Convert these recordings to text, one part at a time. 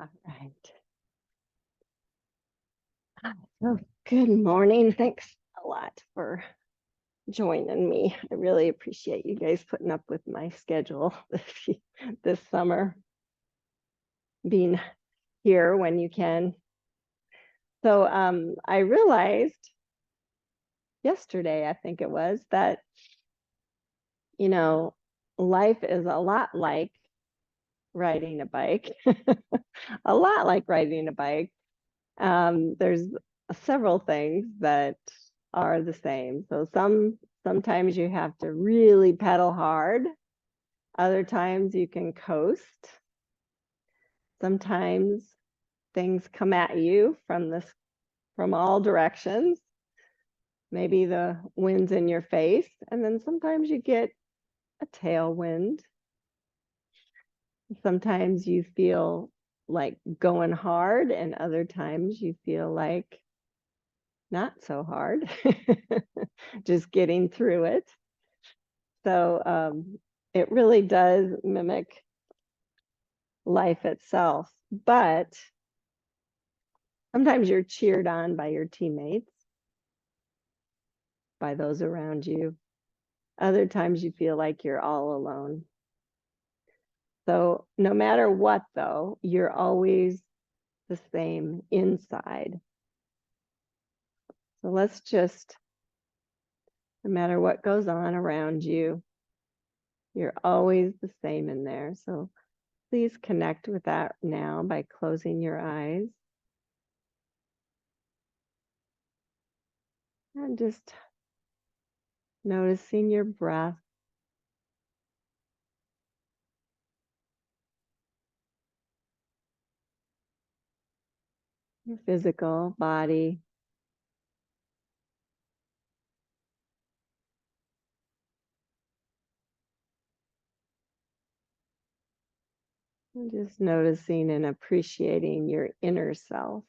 All right. So good morning. Thanks a lot for joining me. I really appreciate you guys putting up with my schedule this summer, being here when you can. So I realized yesterday, I think it was, that, life is a lot like riding a bike, a lot like riding a bike. There's several things that are the same. So sometimes you have to really pedal hard. Other times you can coast. Sometimes things come at you from all directions. Maybe the wind's in your face, and then sometimes you get a tailwind. Sometimes you feel like going hard, and other times you feel like not so hard, just getting through it. So it really does mimic life itself, but sometimes you're cheered on by your teammates, by those around you. Other times you feel like you're all alone. So no matter what, though, you're always the same inside. So let's just, no matter what goes on around you, you're always the same in there. So please connect with that now by closing your eyes. And just noticing your breath. Your physical body. And just noticing and appreciating your inner self.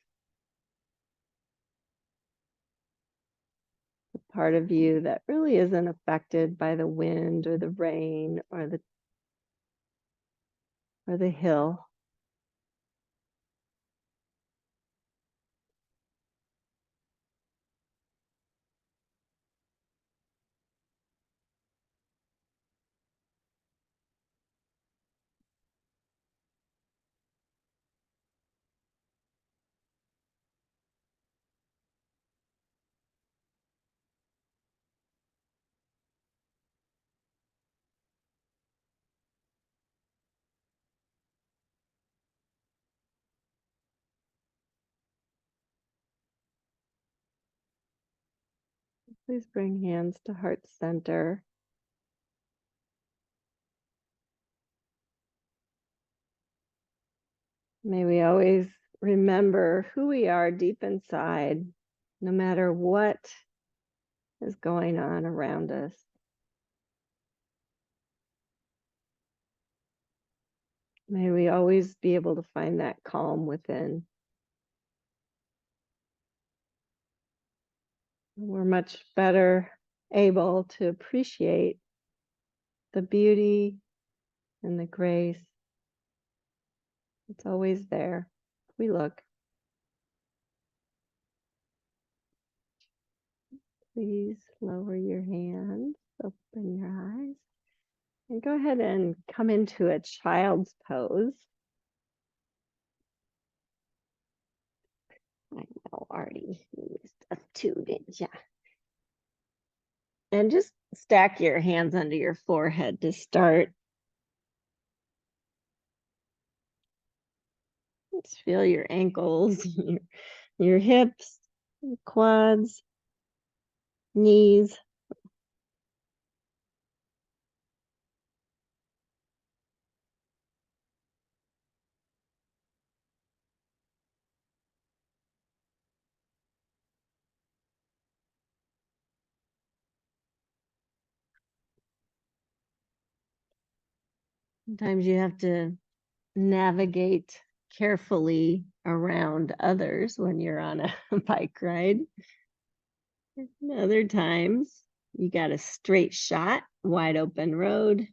The part of you that really isn't affected by the wind or the rain or the hill. Please bring hands to heart center. May we always remember who we are deep inside, no matter what is going on around us. May we always be able to find that calm within. We're much better able to appreciate the beauty and the grace. It's always there. We look. Please lower your hands, open your eyes, and go ahead and come into a child's pose. I know, already used a two, didn't ya? And just stack your hands under your forehead to start. Just feel your ankles, your hips, your quads, knees. Sometimes you have to navigate carefully around others when you're on a bike ride. And other times you got a straight shot, wide open road.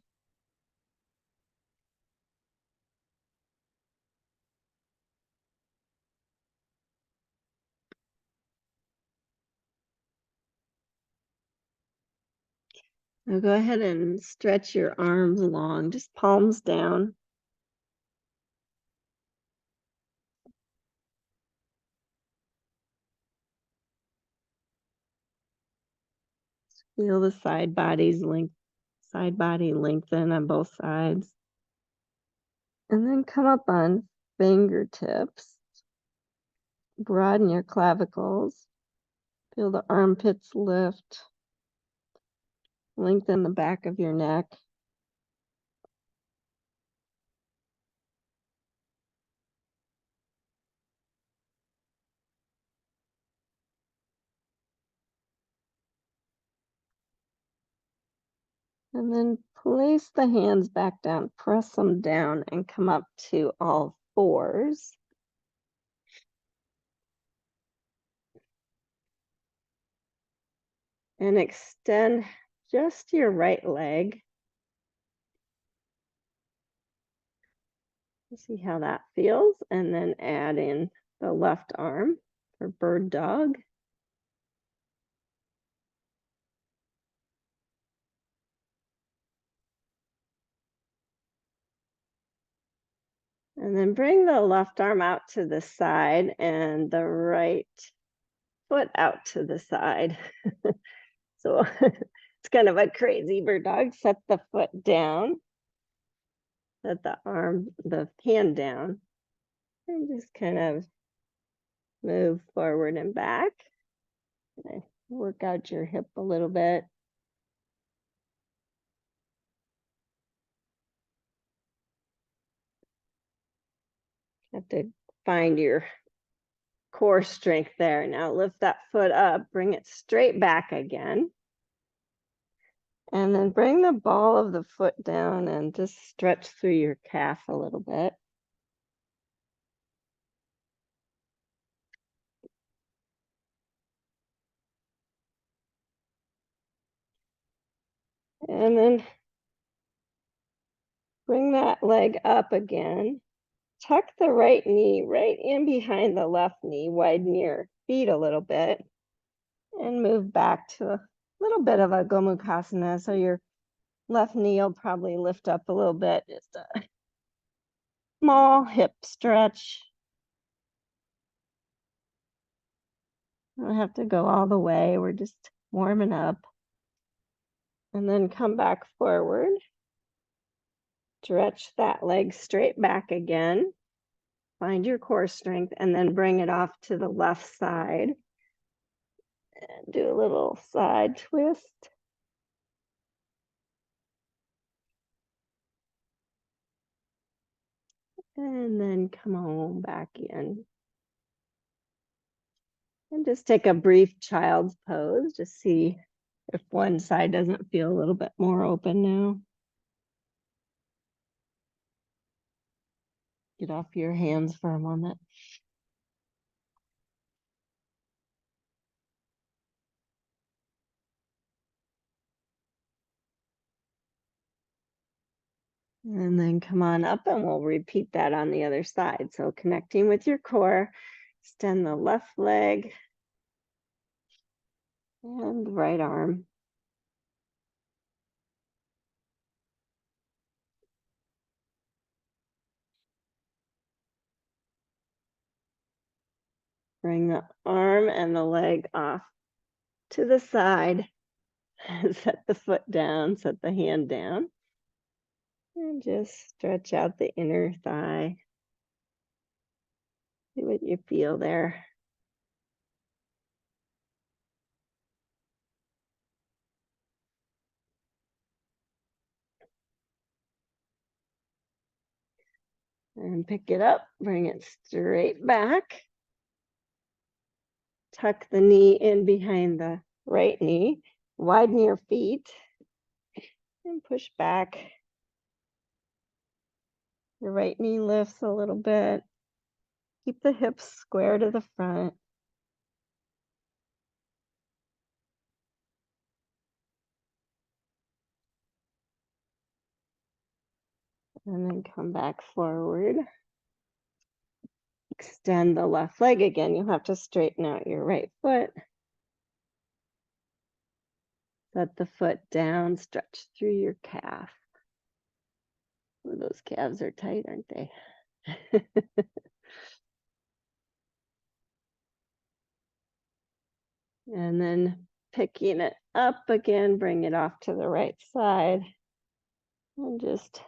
Now go ahead and stretch your arms long, just palms down. Feel the side body lengthen on both sides. And then come up on fingertips. Broaden your clavicles. Feel the armpits lift. Lengthen the back of your neck. And then place the hands back down, press them down, and come up to all fours. And extend just your right leg. See how that feels, and then add in the left arm for bird dog. And then bring the left arm out to the side and the right foot out to the side. So it's kind of a crazy bird dog. Set the foot down, set the hand down, and just kind of move forward and back. Work out your hip a little bit. Have to find your core strength there. Now lift that foot up, bring it straight back again. And then bring the ball of the foot down and just stretch through your calf a little bit. And then bring that leg up again. Tuck the right knee right in behind the left knee, widen your feet a little bit, and move back to a little bit of a Gomukhasana. So your left knee will probably lift up a little bit. Just a small hip stretch. Don't have to go all the way. We're just warming up. And then come back forward. Stretch that leg straight back again. Find your core strength and then bring it off to the left side. And do a little side twist. And then come on back in. And just take a brief child's pose. Just see if one side doesn't feel a little bit more open now. Get off your hands for a moment. And then come on up and we'll repeat that on the other side. So connecting with your core, extend the left leg and the right arm. Bring the arm and the leg off to the side. Set the foot down, set the hand down. And just stretch out the inner thigh. See what you feel there. And pick it up, bring it straight back. Tuck the knee in behind the right knee. Widen your feet and push back. Your right knee lifts a little bit. Keep the hips square to the front. And then come back forward. Extend the left leg again. You'll have to straighten out your right foot. Set the foot down, stretch through your calf. Ooh, those calves are tight, aren't they? And then picking it up again, bring it off to the right side. And just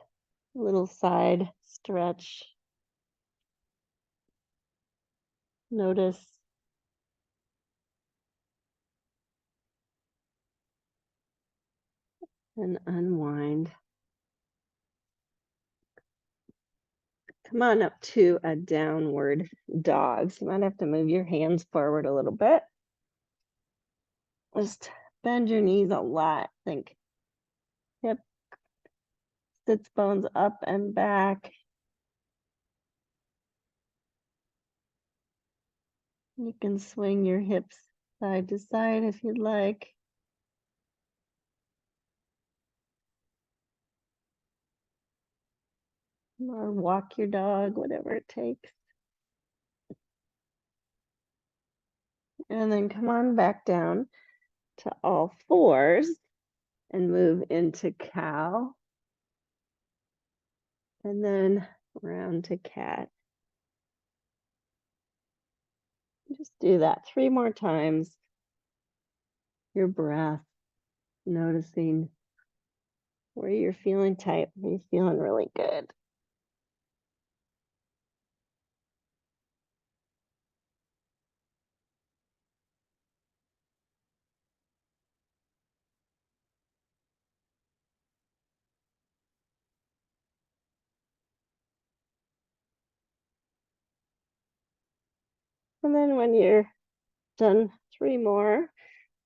a little side stretch. Notice and unwind. Come on up to a downward dog. So you might have to move your hands forward a little bit. Just bend your knees a lot. Think hip, sits bones up and back. You can swing your hips side to side if you'd like. Or walk your dog, whatever it takes. And then come on back down to all fours and move into cow. And then round to cat. Just do that 3 more times. Your breath, noticing where you're feeling tight, where you're feeling really good. And then when you're done 3 more,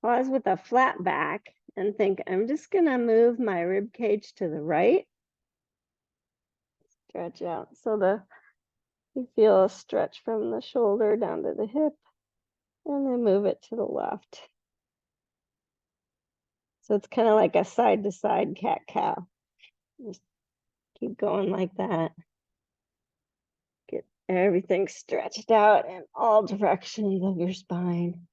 pause with a flat back and think, I'm just gonna move my rib cage to the right. Stretch out. So you feel a stretch from the shoulder down to the hip, and then move it to the left. So it's kind of like a side to side cat cow. Just keep going like that. Get everything stretched out in all directions of your spine.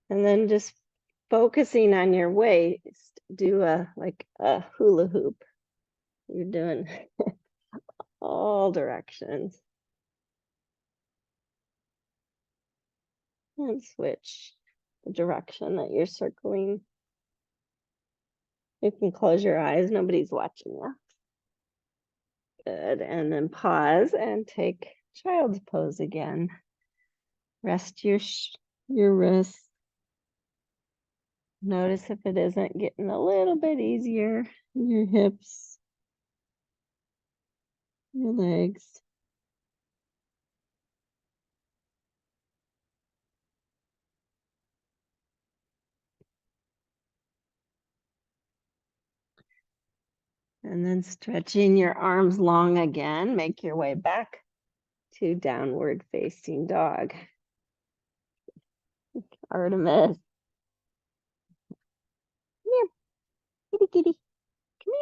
And then just focusing on your waist, do like a hula hoop. You're doing all directions. And switch the direction that you're circling. You can close your eyes, nobody's watching you. Good, and then pause and take child's pose again. Rest your wrists. Notice if it isn't getting a little bit easier in your hips, your legs. And then stretching your arms long again, make your way back to downward facing dog. Artemis. Come here, kitty, kitty, come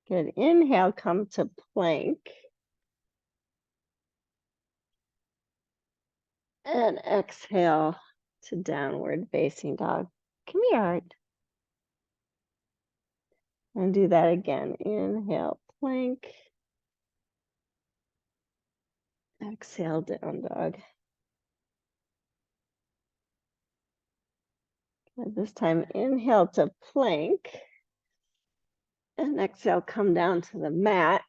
here. Good, inhale, come to plank. And exhale to downward facing dog. Come here, Art. And do that again. Inhale, plank. Exhale, down dog. And this time, inhale to plank. And exhale, come down to the mat.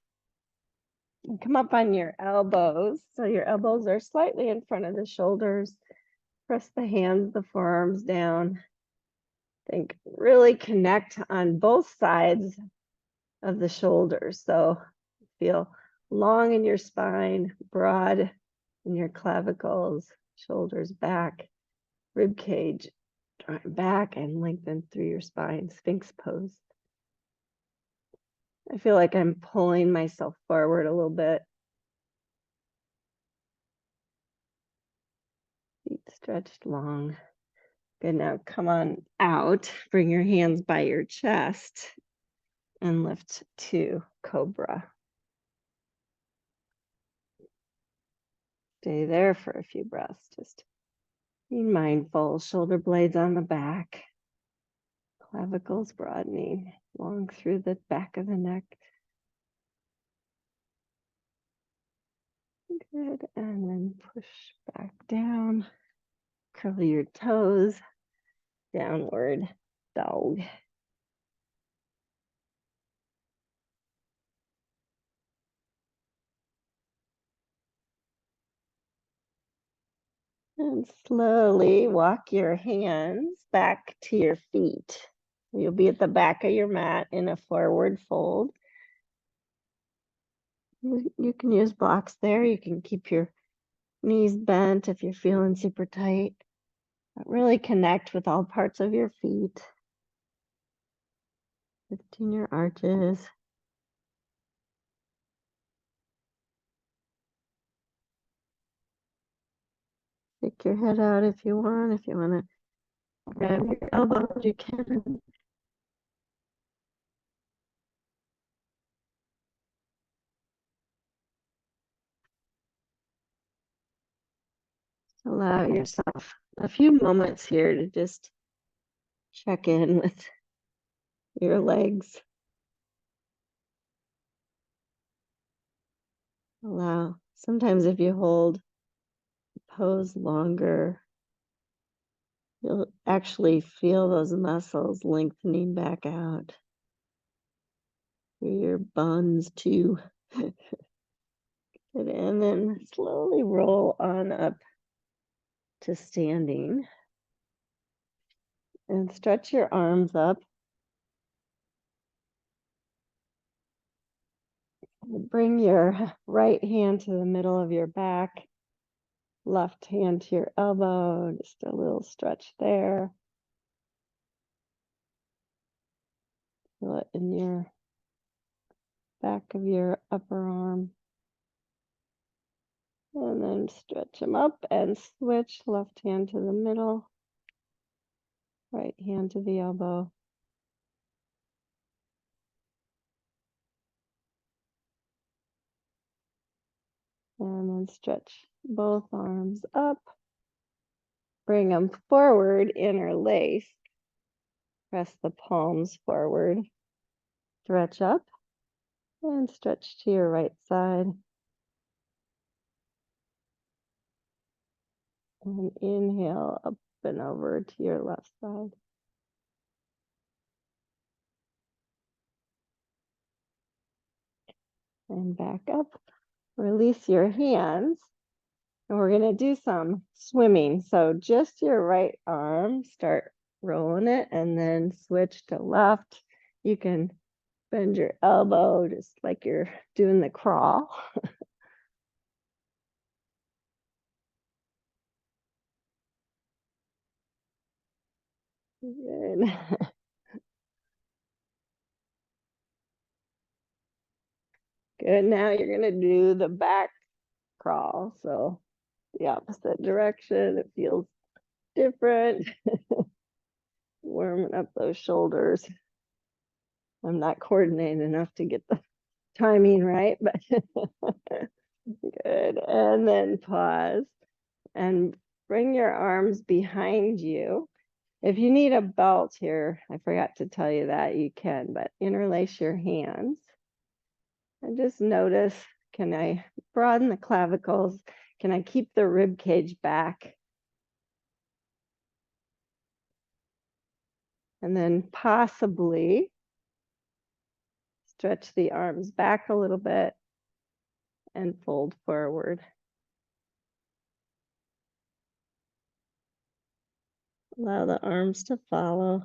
And come up on your elbows. So your elbows are slightly in front of the shoulders. Press the hands, the forearms down. Think really connect on both sides of the shoulders. So feel long in your spine, broad in your clavicles, shoulders back, rib cage back and lengthen through your spine, Sphinx pose. I feel like I'm pulling myself forward a little bit. Feet stretched long. Good, now come on out, bring your hands by your chest and lift to cobra. Stay there for a few breaths. Just be mindful. Shoulder blades on the back. Clavicles broadening long through the back of the neck. Good. And then push back down. Curl your toes. Downward dog. And slowly walk your hands back to your feet. You'll be at the back of your mat in a forward fold. You can use blocks there. You can keep your knees bent if you're feeling super tight. But really connect with all parts of your feet. Lifting your arches. Stick your head out if you want. If you want to grab your elbows, you can. Allow yourself a few moments here to just check in with your legs. Allow. Sometimes if you hold the pose longer, you'll actually feel those muscles lengthening back out through your buns too. And then slowly roll on up to standing and stretch your arms up. Bring your right hand to the middle of your back, left hand to your elbow, just a little stretch there. Feel it in your back of your upper arm. And then stretch them up and switch, left hand to the middle, right hand to the elbow. And then stretch both arms up. Bring them forward, interlace. Press the palms forward. Stretch up and stretch to your right side. And inhale up and over to your left side. And back up. Release your hands. And we're going to do some swimming. So just your right arm, start rolling it and then switch to left. You can bend your elbow just like you're doing the crawl. Good. Good. Now you're going to do the back crawl. So the opposite direction. It feels different. Warming up those shoulders. I'm not coordinated enough to get the timing right, but good. And then pause and bring your arms behind you. If you need a belt here, I forgot to tell you that you can, but interlace your hands and just notice, can I broaden the clavicles? Can I keep the rib cage back? And then possibly stretch the arms back a little bit and fold forward. Allow the arms to follow.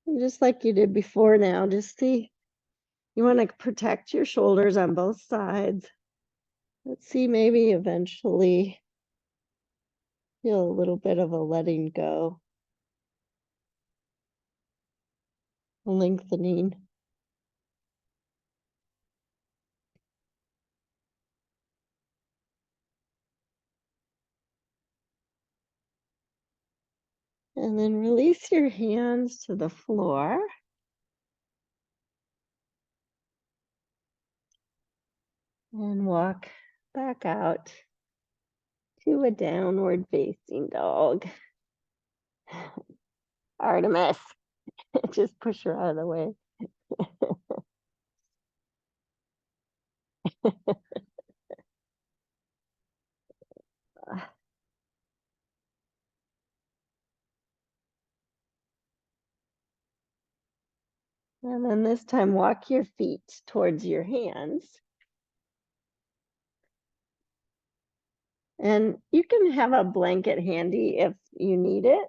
And just like you did before now, just see, you want to protect your shoulders on both sides. Let's see, maybe eventually feel a little bit of a letting go, a lengthening. And then release your hands to the floor. And walk back out to a downward facing dog. Artemis, just push her out of the way. And then this time, walk your feet towards your hands. And you can have a blanket handy if you need it,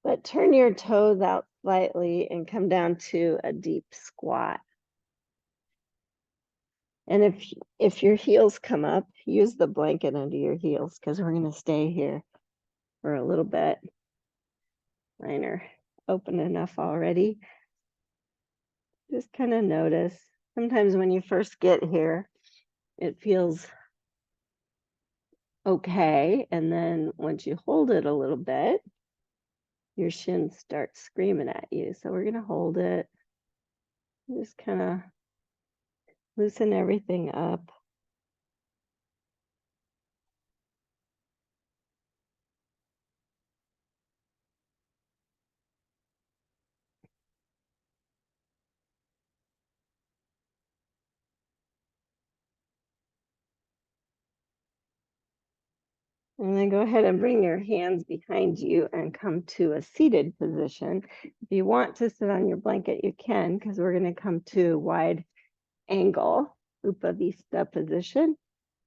but turn your toes out slightly and come down to a deep squat. And if your heels come up, use the blanket under your heels because we're going to stay here for a little bit. Mine are open enough already. Just kind of notice. Sometimes when you first get here, it feels okay. And then once you hold it a little bit, your shins start screaming at you. So we're going to hold it. Just kind of loosen everything up. And then go ahead and bring your hands behind you and come to a seated position. If you want to sit on your blanket, you can, because we're going to come to wide angle, Upavista position.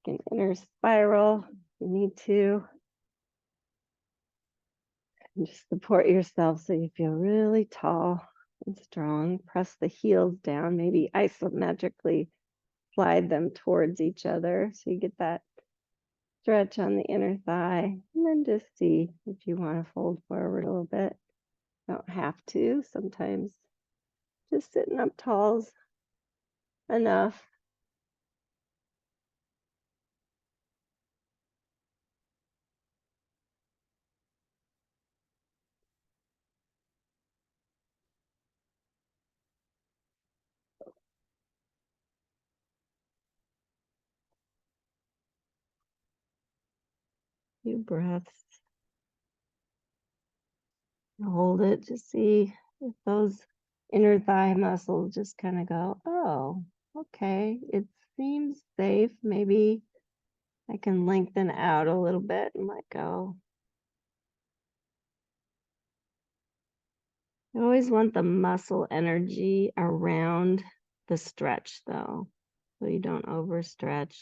You can inner spiral if you need to. And just support yourself so you feel really tall and strong. Press the heels down, maybe isometrically slide them towards each other so you get that stretch on the inner thigh, and then just see if you want to fold forward a little bit. Don't have to. Sometimes just sitting up tall's enough. Few breaths. Hold it to see if those inner thigh muscles just kind of go, oh, okay, it seems safe. Maybe I can lengthen out a little bit and let go. I always want the muscle energy around the stretch though, so you don't overstretch.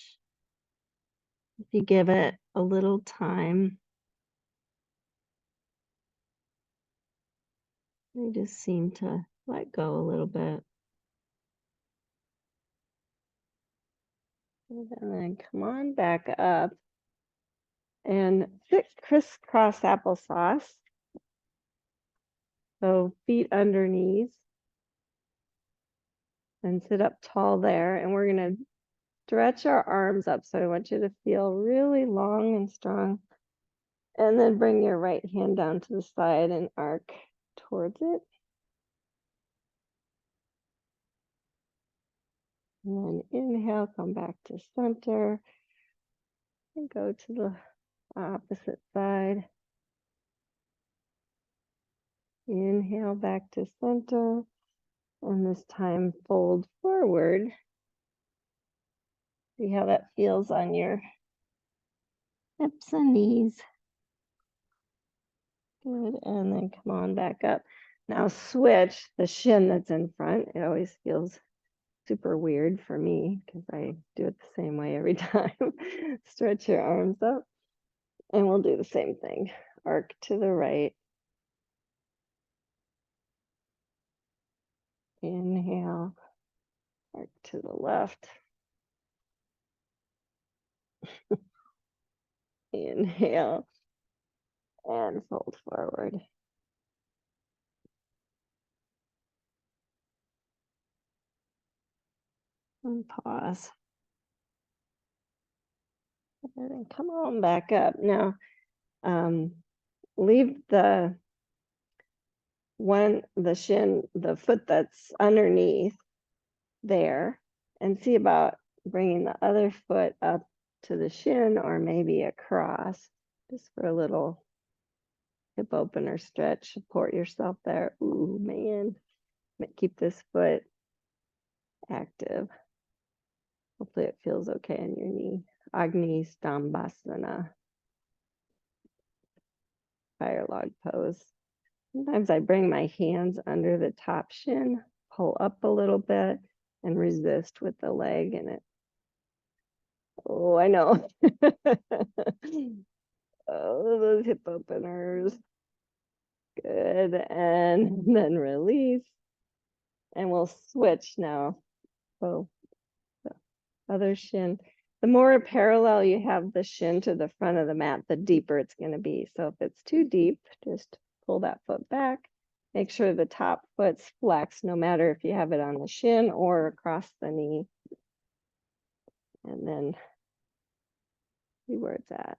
If you give it a little time, they just seem to let go a little bit. And then come on back up and sit crisscross applesauce. So feet under knees and sit up tall there. And we're going to stretch our arms up. So I want you to feel really long and strong. And then bring your right hand down to the side and arc towards it. And then inhale, come back to center. And go to the opposite side. Inhale back to center. And this time fold forward. See how that feels on your hips and knees. Good, and then come on back up. Now switch the shin that's in front. It always feels super weird for me because I do it the same way every time. Stretch your arms up and we'll do the same thing. Arc to the right. Inhale, arc to the left. Inhale and fold forward. And pause. And then come on back up. Now, leave the shin, the foot that's underneath there, and see about bringing the other foot up to the shin or maybe across, just for a little hip opener stretch. Support yourself there. Ooh, man. Keep this foot active. Hopefully it feels okay in your knee. Agni Stambhasana. Fire log pose. Sometimes I bring my hands under the top shin, pull up a little bit, and resist with the leg, and it, oh, I know. Oh, those hip openers. Good, and then release. And we'll switch now. So the other shin. The more parallel you have the shin to the front of the mat, the deeper it's going to be. So if it's too deep, just pull that foot back. Make sure the top foot's flexed, no matter if you have it on the shin or across the knee. And then see where it's at.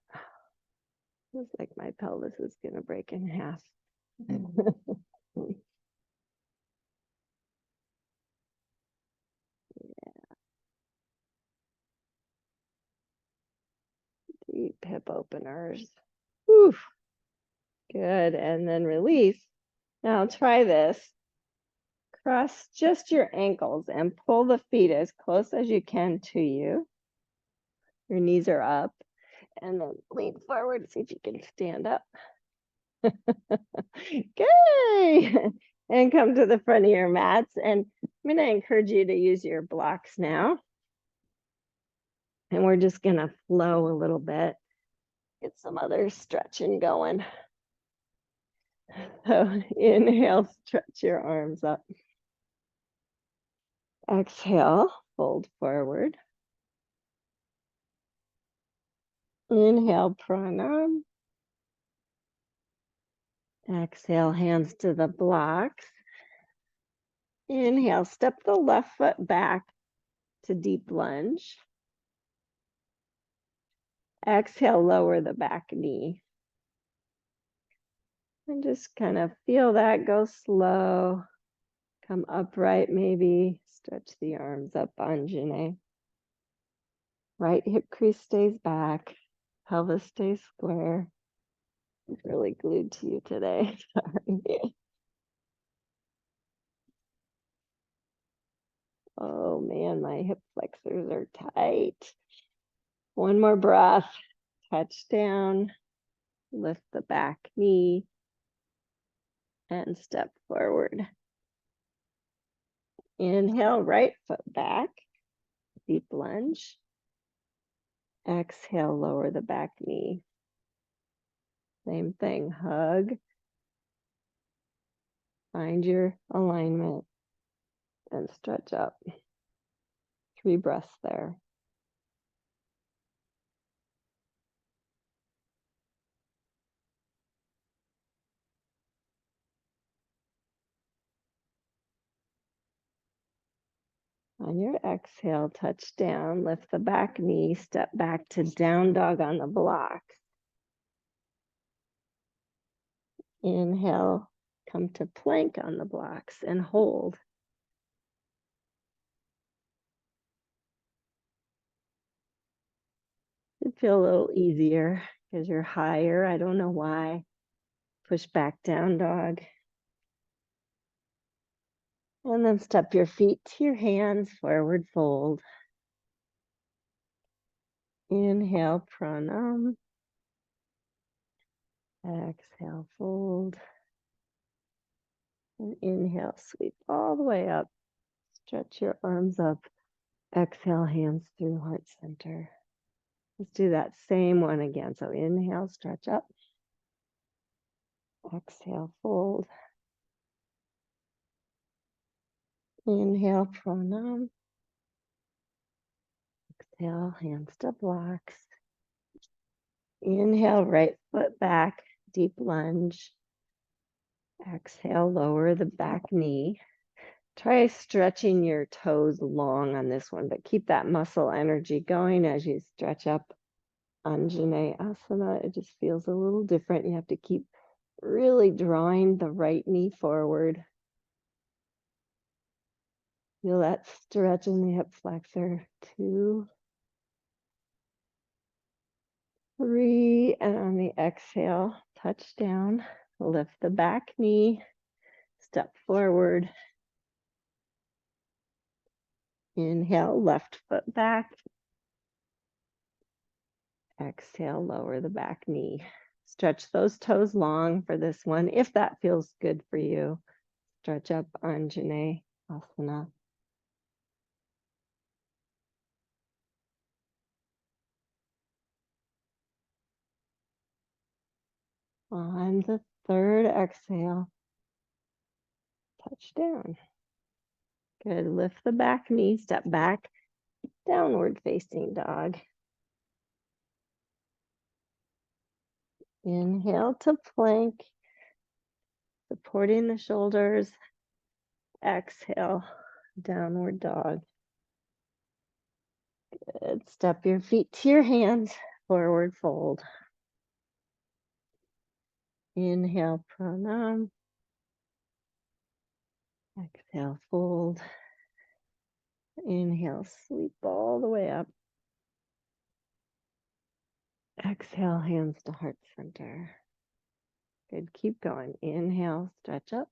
Looks like my pelvis is going to break in half. Deep hip openers. Whew. Good. And then release. Now try this. Cross just your ankles and pull the feet as close as you can to you. Your knees are up. And then lean forward, see if you can stand up. Good. And come to the front of your mats. And I'm going to encourage you to use your blocks now. And we're just going to flow a little bit. Get some other stretching going. So inhale, stretch your arms up. Exhale, fold forward. Inhale, pranam. Exhale, hands to the blocks. Inhale, step the left foot back to deep lunge. Exhale, lower the back knee. And just kind of feel that, go slow. Come upright maybe, stretch the arms up, Anjane. Right hip crease stays back, pelvis stays square. I'm really glued to you today, sorry. Oh man, my hip flexors are tight. One more breath, touch down, lift the back knee, and step forward. Inhale, right foot back, deep lunge. Exhale, lower the back knee. Same thing, hug. Find your alignment and stretch up. 3 breaths there. On your exhale, touch down, lift the back knee, step back to down dog on the block. Inhale, come to plank on the blocks and hold. It feel a little easier because you're higher. I don't know why. Push back down dog. And then step your feet to your hands, forward fold. Inhale, pranam. Exhale, fold. And inhale, sweep all the way up. Stretch your arms up. Exhale, hands through heart center. Let's do that same one again. So inhale, stretch up. Exhale, fold. Inhale, pranam. Exhale, hands to blocks. Inhale, right foot back, deep lunge. Exhale, lower the back knee. Try stretching your toes long on this one, but keep that muscle energy going as you stretch up Anjane Asana. It just feels a little different. You have to keep really drawing the right knee forward. Feel that stretch in the hip flexor. 2, 3, and on the exhale, touch down, lift the back knee, step forward. Inhale, left foot back. Exhale, lower the back knee. Stretch those toes long for this one, if that feels good for you. Stretch up Anjane Asana. On the third exhale, touch down. Good, lift the back knee, step back, downward facing dog. Inhale to plank, supporting the shoulders. Exhale, downward dog. Good, step your feet to your hands, forward fold. Inhale, pranam. Exhale, fold. Inhale, sweep all the way up. Exhale, hands to heart center. Good, keep going. Inhale, stretch up.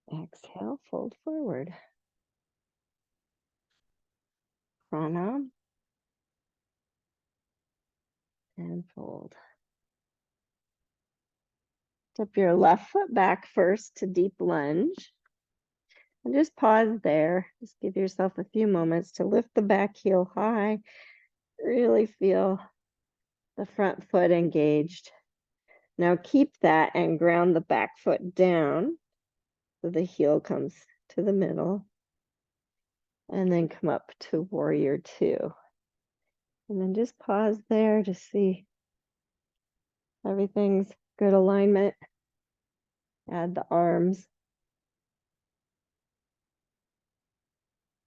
Exhale, fold forward. Pranam. And fold. Step your left foot back first to deep lunge. And just pause there. Just give yourself a few moments to lift the back heel high. Really feel the front foot engaged. Now keep that and ground the back foot down so the heel comes to the middle. And then come up to warrior 2. And then just pause there to see everything's good alignment. Add the arms.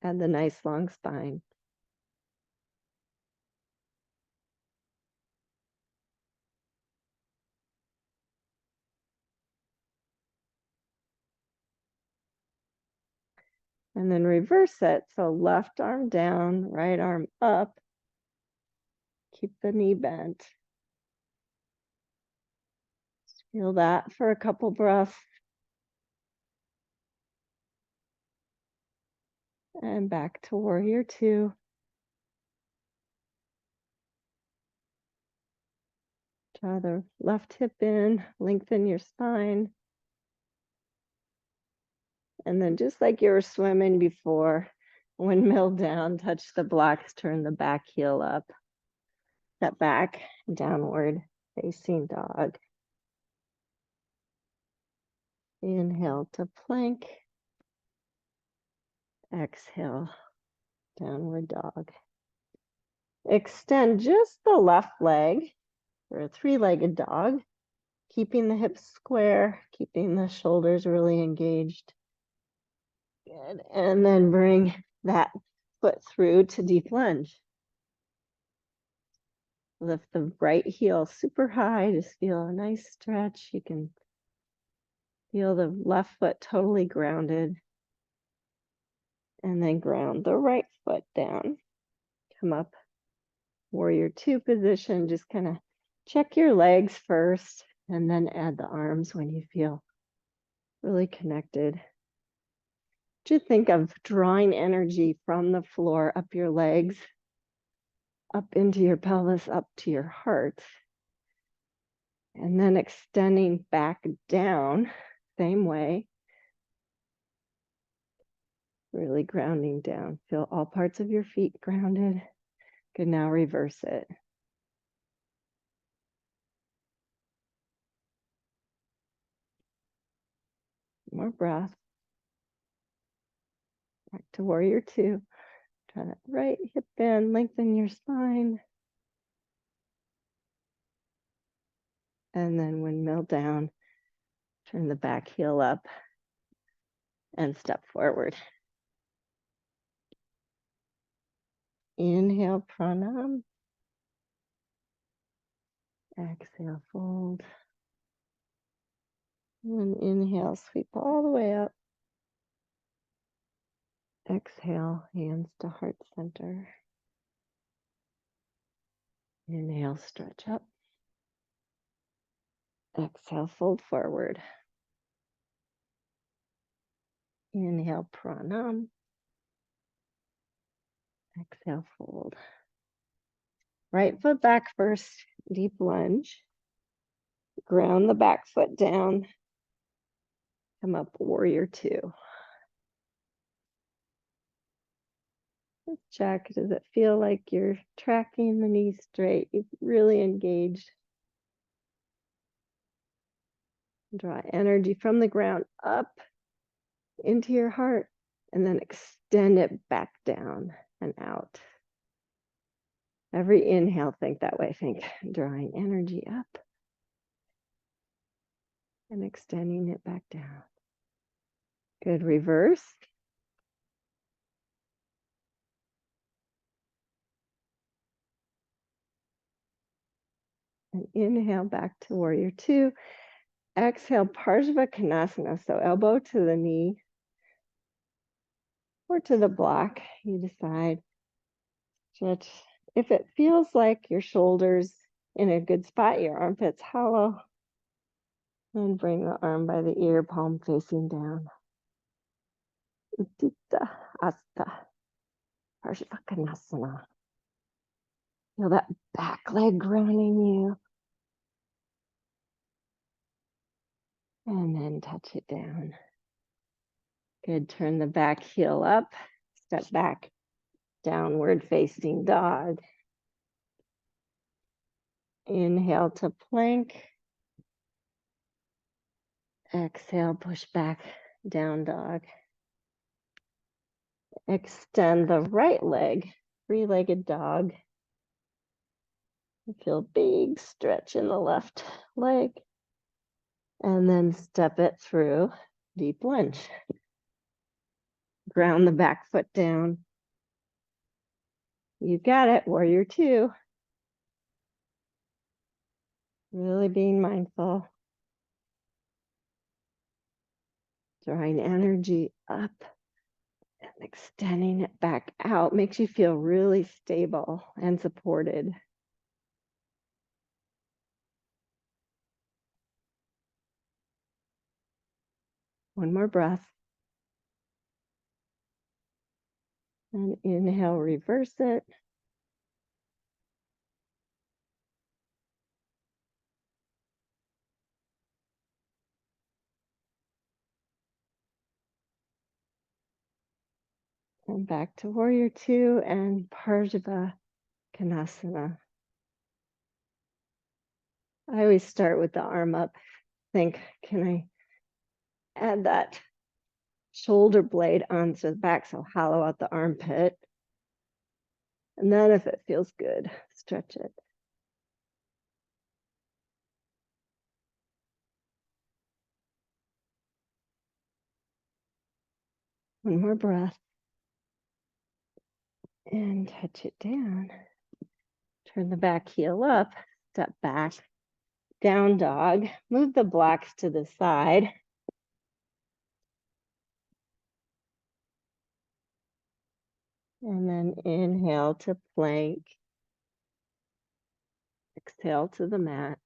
Add the nice long spine. And then reverse it. So left arm down, right arm up. Keep the knee bent. Just feel that for a couple breaths. And back to warrior 2. Draw the left hip in, lengthen your spine. And then just like you were swimming before, windmill down, touch the blocks, turn the back heel up. Step back, downward facing dog. Inhale to plank. Exhale, downward dog. Extend just the left leg for a 3-legged dog, keeping the hips square, keeping the shoulders really engaged. Good. And then bring that foot through to deep lunge. Lift the right heel super high. Just feel a nice stretch. You can feel the left foot totally grounded. And then ground the right foot down. Come up, warrior 2 position. Just kind of check your legs first and then add the arms when you feel really connected. Just think of drawing energy from the floor up your legs, up into your pelvis, up to your heart. And then extending back down, same way. Really grounding down. Feel all parts of your feet grounded. Good, now reverse it. More breath. Back to warrior 2. Try that right hip bend, lengthen your spine. And then windmill down, turn the back heel up and step forward. Inhale, pranam. Exhale, fold. And inhale, sweep all the way up. Exhale, hands to heart center. Inhale, stretch up. Exhale, fold forward. Inhale, pranam. Exhale, fold. Right foot back first, deep lunge. Ground the back foot down. Come up, warrior two. Let's check. Does it feel like you're tracking the knees straight? You've really engaged. Draw energy from the ground up into your heart and then extend it back down and out. Every inhale, think that way. Think drawing energy up and extending it back down. Good. Reverse. And inhale back to warrior two. Exhale, Parsva Konasana. So elbow to the knee or to the block. You decide. Stretch. If it feels like your shoulders in a good spot, your armpits hollow, then bring the arm by the ear, palm facing down. Utthita Hasta Parsva Konasana. Feel that back leg grounding you. And then touch it down. Good. Turn the back heel up. Step back. Downward facing dog. Inhale to plank. Exhale, push back, down dog. Extend the right leg, three-legged dog. Feel big stretch in the left leg. And then step it through, deep lunge. Ground the back foot down. You got it, warrior two. Really being mindful. Drawing energy up and extending it back out makes you feel really stable and supported. One more breath. And inhale, reverse it. And back to warrior two and Parsva Konasana. I always start with the arm up. Think, can I add that shoulder blade onto the back, so hollow out the armpit. And then if it feels good, stretch it. One more breath. And touch it down. Turn the back heel up, step back, down dog. Move the blocks to the side. And then inhale to plank. Exhale to the mat.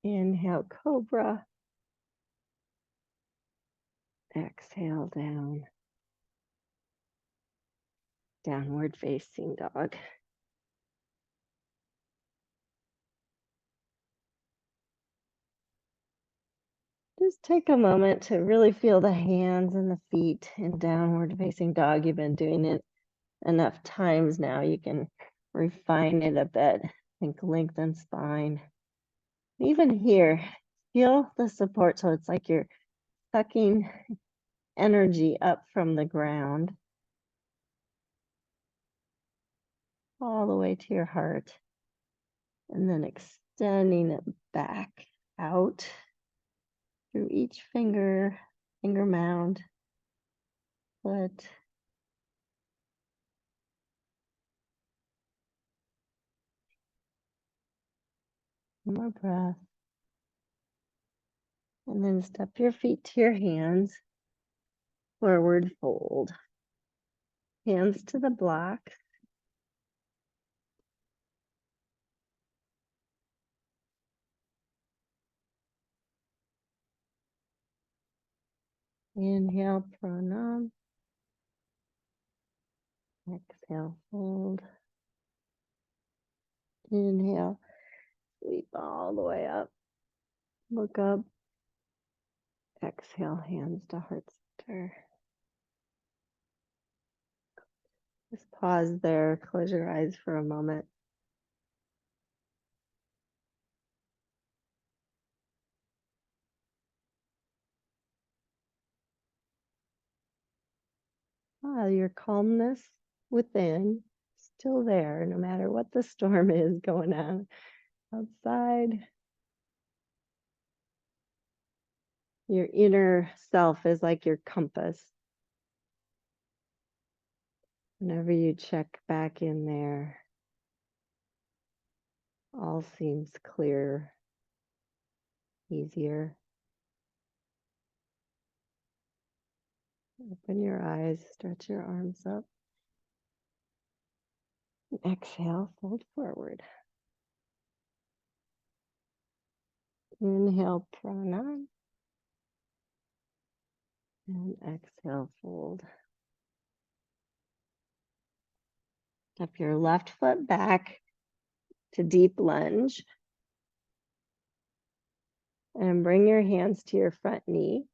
Inhale, cobra. Exhale down. Downward facing dog. Just take a moment to really feel the hands and the feet in downward facing dog. You've been doing it enough times now. You can refine it a bit. Think lengthen spine. Even here, feel the support. So it's like you're sucking energy up from the ground all the way to your heart. And then extending it back out through each finger mound, foot. One more breath. And then step your feet to your hands. Forward fold. Hands to the block. Inhale, pranam. Exhale, fold. Inhale, sweep all the way up. Look up. Exhale, hands to heart center. Just pause there, close your eyes for a moment. Your calmness within, still there, no matter what the storm is going on outside. Your inner self is like your compass. Whenever you check back in there, all seems clear, easier. Open your eyes, stretch your arms up. Exhale, fold forward. Inhale, pranam. And exhale, fold. Step your left foot back to deep lunge. And bring your hands to your front knee.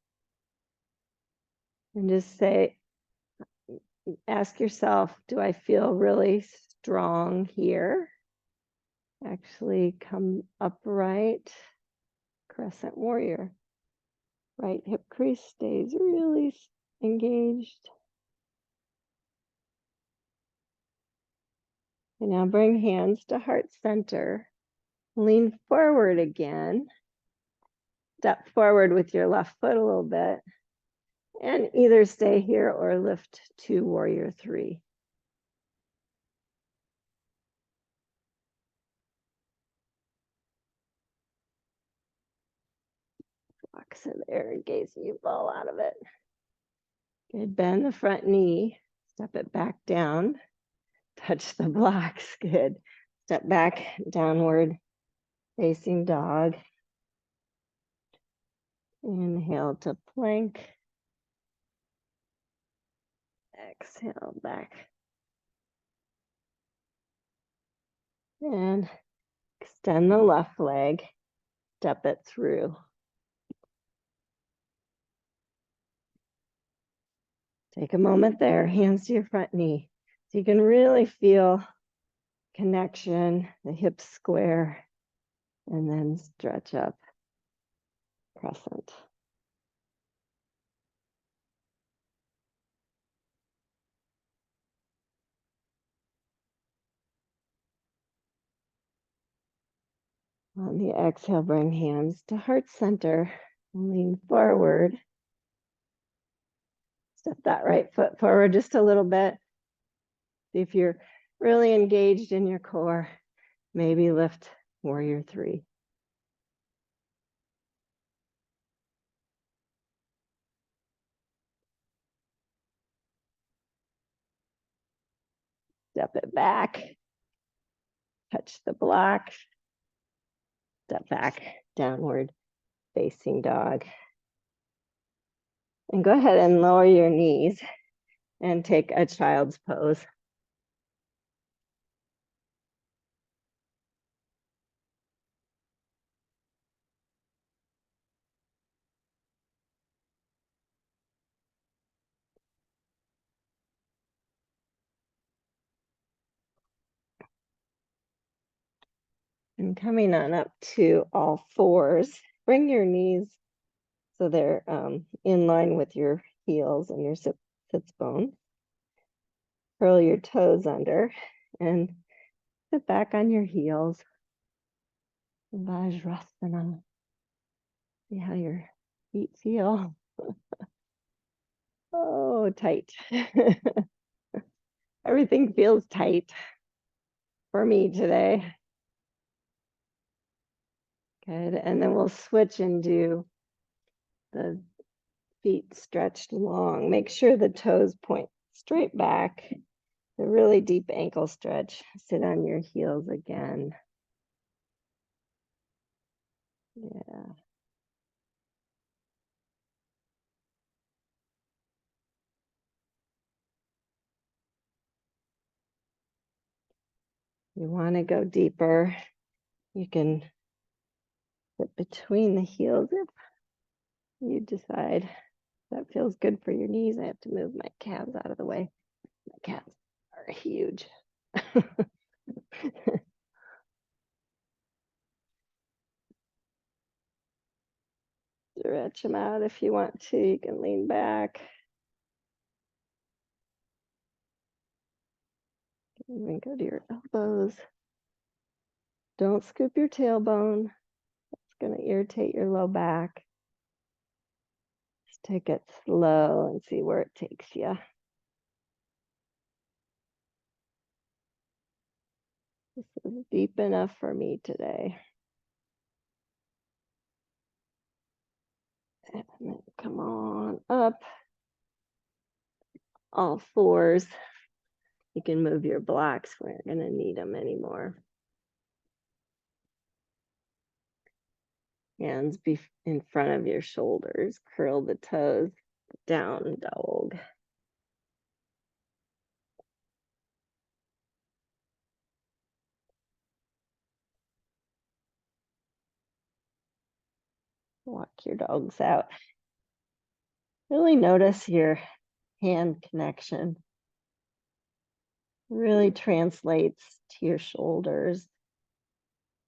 And just say, ask yourself, do I feel really strong here? Actually come upright, crescent warrior. Right hip crease stays really engaged. And now bring hands to heart center. Lean forward again. Step forward with your left foot a little bit. And either stay here or lift to warrior three. Blocks in there in case you fall out of it. Good, bend the front knee, step it back down, touch the blocks, good. Step back, downward facing dog. Inhale to plank. Exhale back. And extend the left leg, step it through. Take a moment there, hands to your front knee. So you can really feel connection, the hips square, and then stretch up, crescent. On the exhale, bring hands to heart center, lean forward. Step that right foot forward just a little bit. See if you're really engaged in your core. Maybe lift warrior three. Step it back. Touch the block. Step back, downward facing dog. And go ahead and lower your knees and take a child's pose. And coming on up to all fours, bring your knees so they're in line with your heels and your sits bone. Curl your toes under and sit back on your heels. Vajrasana. See how your feet feel. Oh, tight. Everything feels tight for me today. Good, and then we'll switch and do the feet stretched long. Make sure the toes point straight back. The really deep ankle stretch. Sit on your heels again. Yeah. You want to go deeper, you can sit between the heels if you decide that feels good for your knees. I have to move my calves out of the way. My calves are huge. Stretch them out if you want to. You can lean back. Even go to your elbows. Don't scoop your tailbone. It's going to irritate your low back. Just take it slow and see where it takes you. This is deep enough for me today. And then come on up. All fours. You can move your blocks. We're going to need them anymore. Hands be in front of your shoulders. Curl the toes. Down dog. Walk your dogs out. Really notice your hand connection. Really translates to your shoulders.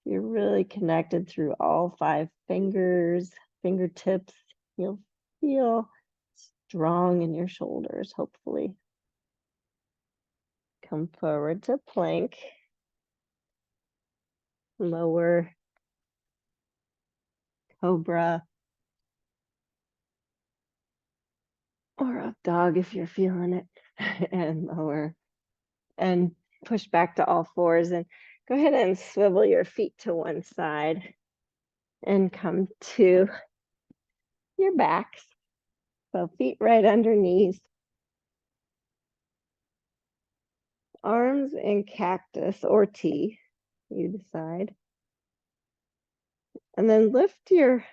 You're really connected through all 5 fingers, fingertips. You'll feel strong in your shoulders, hopefully. Come forward to plank. Lower cobra. Or up dog if you're feeling it. And lower. And push back to all fours. And go ahead and swivel your feet to one side. And come to your backs. So feet right under knees. Arms in cactus or T, you decide. And then lift your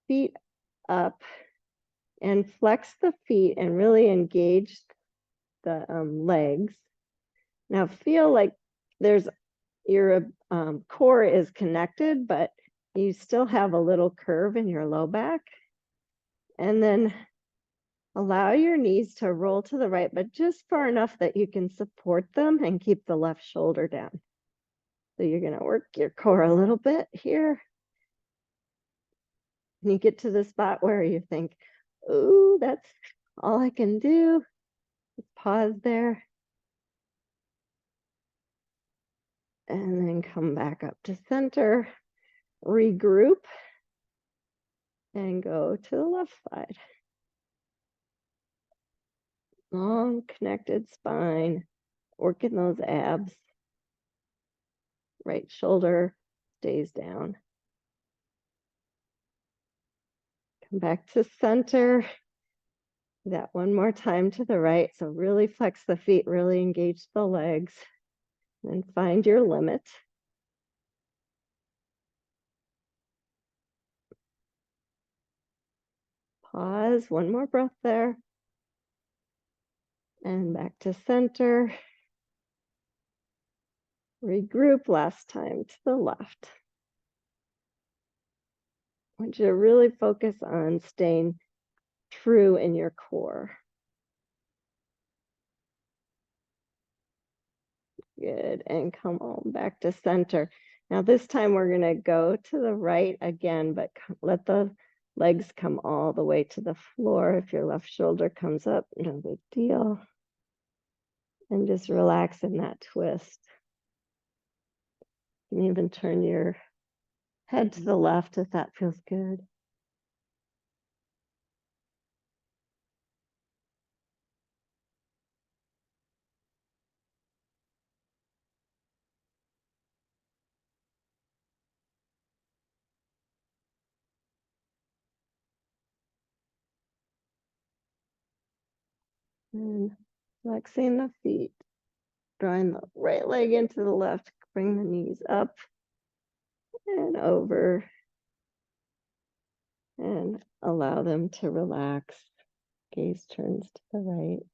feet up and flex the feet and really engage the legs. Now feel like there's your core is connected, but you still have a little curve in your low back. And then allow your knees to roll to the right, but just far enough that you can support them and keep the left shoulder down. So you're going to work your core a little bit here. And you get to the spot where you think, ooh, that's all I can do. Just pause there. And then come back up to center, regroup, and go to the left side. Long connected spine, working those abs. Right shoulder stays down. Come back to center. That one more time to the right. So really flex the feet, really engage the legs, and find your limit. Pause, one more breath there. And back to center. Regroup last time to the left. I want you to really focus on staying true in your core. Good, and come on back to center. Now this time we're gonna go to the right again, but let the legs come all the way to the floor. If your left shoulder comes up, no big deal. And just relax in that twist. You can even turn your head to the left if that feels good. And flexing the feet, drawing the right leg into the left, bring the knees up and over, and allow them to relax. Gaze turns to the right.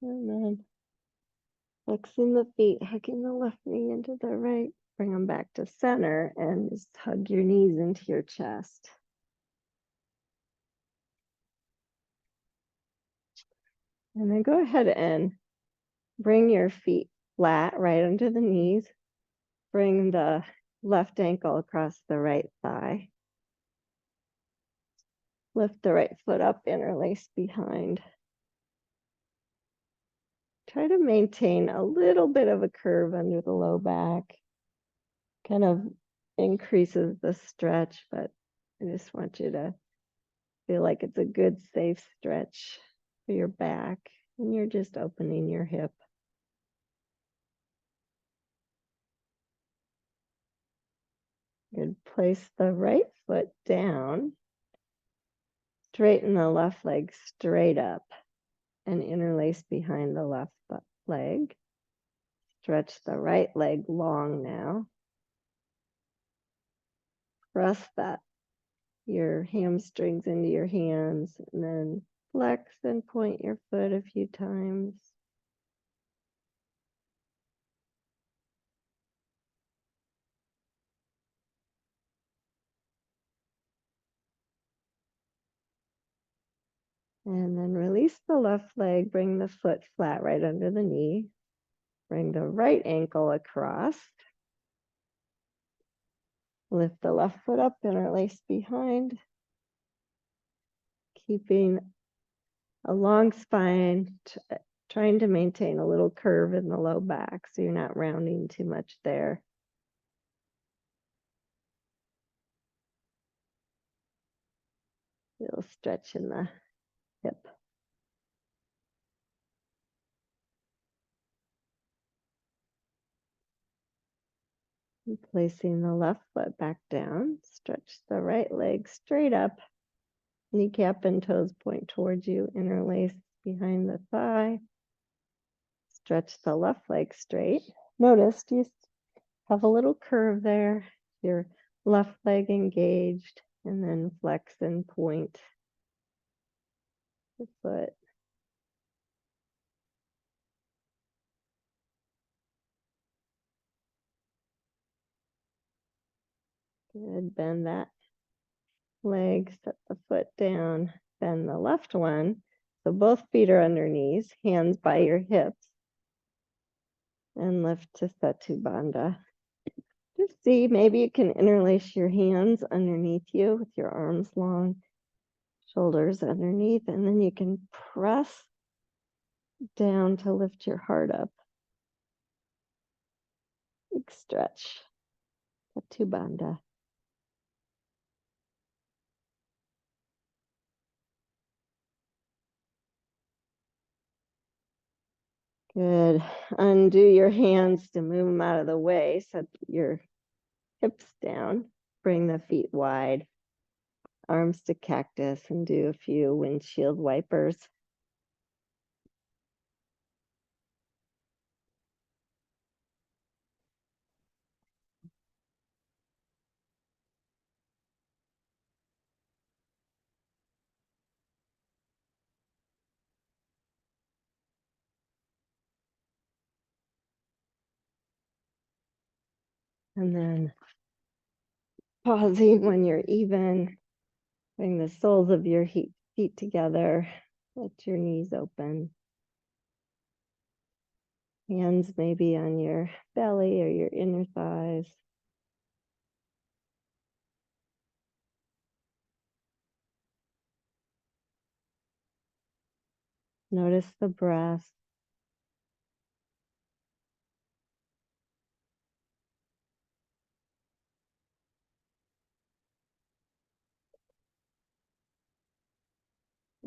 And then flexing the feet, hugging the left knee into the right. Bring them back to center and just hug your knees into your chest. And then go ahead and bring your feet flat right under the knees. Bring the left ankle across the right thigh. Lift the right foot up, interlace behind. Try to maintain a little bit of a curve under the low back. Kind of increases the stretch, but I just want you to feel like it's a good, safe stretch for your back. And you're just opening your hip. Good. Place the right foot down. Straighten the left leg straight up and interlace behind the left leg. Stretch the right leg long now. Press your hamstrings into your hands and then flex and point your foot a few times. And then release the left leg, bring the foot flat right under the knee. Bring the right ankle across. Lift the left foot up, interlace behind. Keeping a long spine, trying to maintain a little curve in the low back so you're not rounding too much there. Little stretch in the hip. And placing the left foot back down, stretch the right leg straight up, kneecap and toes point towards you, interlace behind the thigh. Stretch the left leg straight. Notice you have a little curve there, your left leg engaged, and then flex and point the foot. Good, bend that leg, set the foot down, bend the left one. So both feet are under knees, hands by your hips, and lift to Setu Bandha. Just see, maybe you can interlace your hands underneath you with your arms long, shoulders underneath, and then you can press down to lift your heart up. Big stretch. Setu Bandha. Good. Undo your hands to move them out of the way. Set your hips down. Bring the feet wide. Arms to cactus and do a few windshield wipers. And then pausing when you're even. Bring the soles of your feet together. Let your knees open. Hands maybe on your belly or your inner thighs. Notice the breath.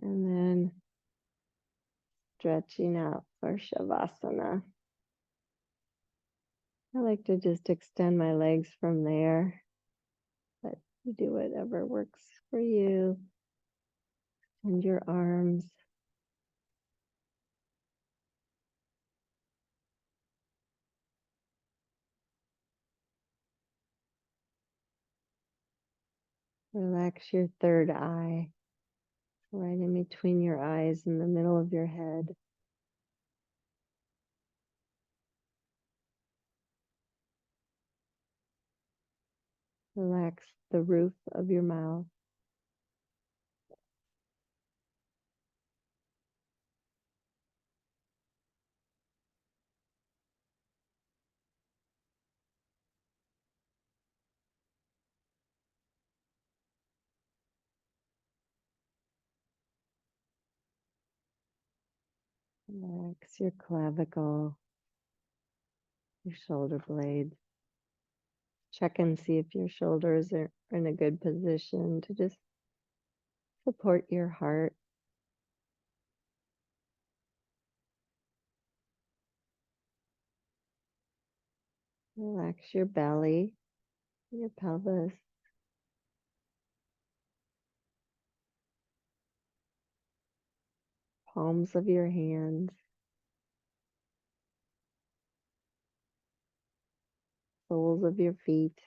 And then stretching out for Shavasana. I like to just extend my legs from there, but you do whatever works for you. And your arms. Relax your third eye, right in between your eyes in the middle of your head. Relax the roof of your mouth. Relax your clavicle, your shoulder blades. Check and see if your shoulders are in a good position to just support your heart. Relax your belly, your pelvis, palms of your hands, soles of your feet.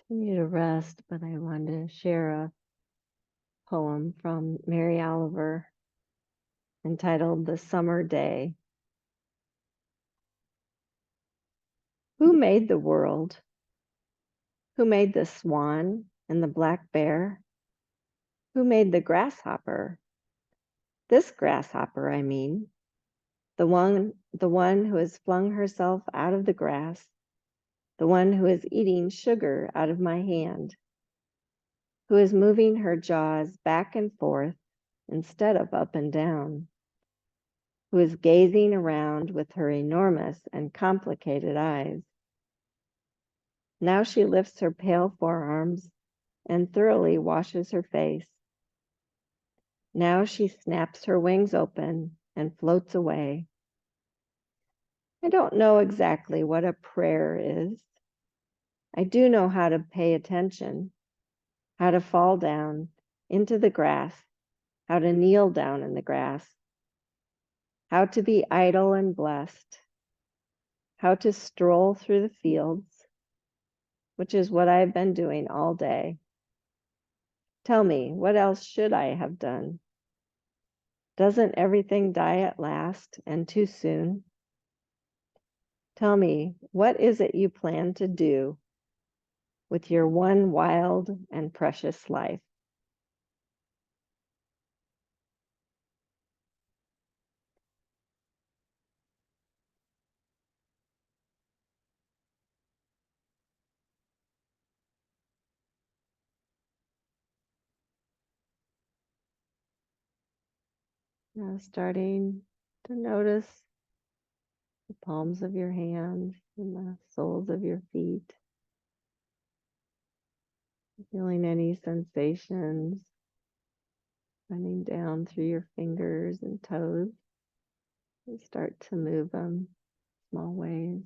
continue to rest, but I wanted to share a poem from Mary Oliver entitled The Summer Day. Who made the world? Who made the swan and the black bear? Who made the grasshopper? This grasshopper, I mean, the one who has flung herself out of the grass, the one who is eating sugar out of my hand, who is moving her jaws back and forth instead of up and down, who is gazing around with her enormous and complicated eyes. Now she lifts her pale forearms and thoroughly washes her face. Now she snaps her wings open and floats away. I don't know exactly what a prayer is. I do know how to pay attention, how to fall down into the grass, how to kneel down in the grass, how to be idle and blessed, how to stroll through the fields, which is what I've been doing all day. Tell me, what else should I have done? Doesn't everything die at last and too soon? Tell me, what is it you plan to do with your one wild and precious life? Now starting to notice the palms of your hands and the soles of your feet. Feeling any sensations running down through your fingers and toes. And start to move them small ways.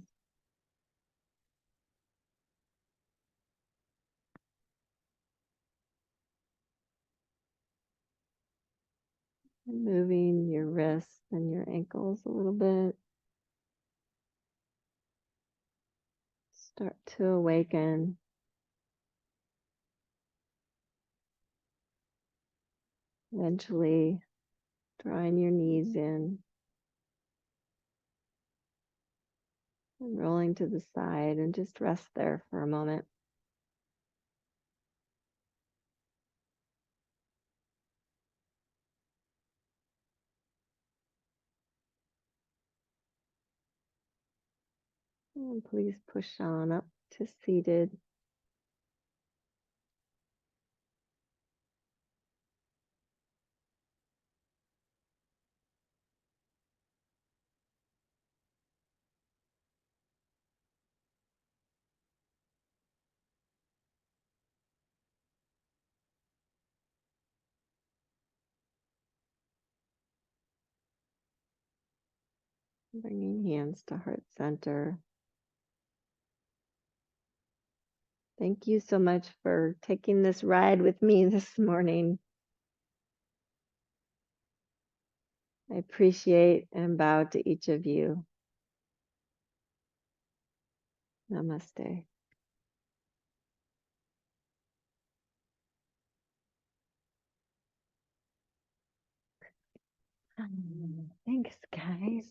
And moving your wrists and your ankles a little bit. Start to awaken. Eventually drawing your knees in and rolling to the side, and just rest there for a moment. And please push on up to seated. Bringing hands to heart center. Thank you so much for taking this ride with me this morning. I appreciate and bow to each of you. Namaste. Thanks, guys.